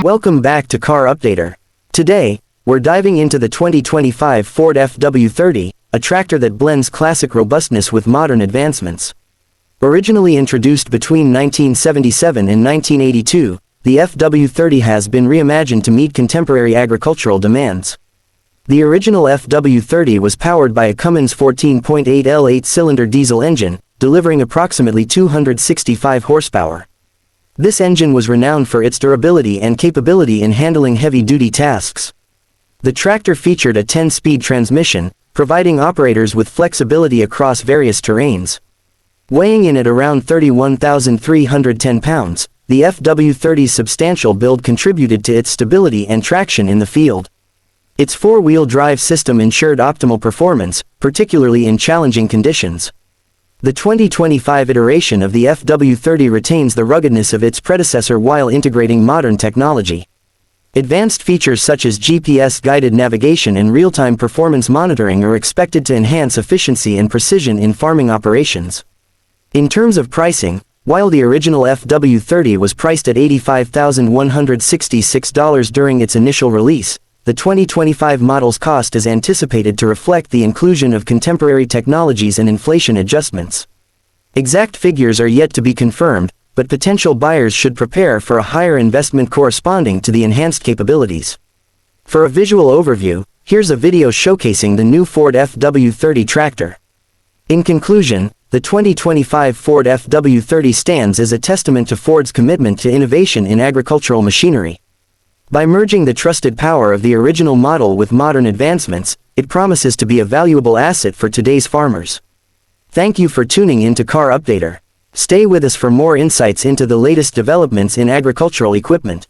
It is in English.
Welcome back to Car Updater. Today, we're diving into the 2025 Ford FW-30, a tractor that blends classic robustness with modern advancements. Originally introduced between 1977 and 1982, the FW-30 has been reimagined to meet contemporary agricultural demands. The original FW-30 was powered by a Cummins 14.8L 8-cylinder diesel engine, delivering approximately 265 horsepower. This engine was renowned for its durability and capability in handling heavy-duty tasks. The tractor featured a 10-speed transmission, providing operators with flexibility across various terrains. Weighing in at around 31,310 pounds, the FW-30's substantial build contributed to its stability and traction in the field. Its four-wheel drive system ensured optimal performance, particularly in challenging conditions. The 2025 iteration of the FW-30 retains the ruggedness of its predecessor while integrating modern technology. Advanced features such as GPS-guided navigation and real-time performance monitoring are expected to enhance efficiency and precision in farming operations. In terms of pricing, while the original FW-30 was priced at $85,166 during its initial release, the 2025 model's cost is anticipated to reflect the inclusion of contemporary technologies and inflation adjustments. Exact figures are yet to be confirmed, but potential buyers should prepare for a higher investment corresponding to the enhanced capabilities. For a visual overview, here's a video showcasing the new Ford FW-30 tractor. In conclusion, the 2025 Ford FW-30 stands as a testament to Ford's commitment to innovation in agricultural machinery. By merging the trusted power of the original model with modern advancements, it promises to be a valuable asset for today's farmers. Thank you for tuning in to Car Updater. Stay with us for more insights into the latest developments in agricultural equipment.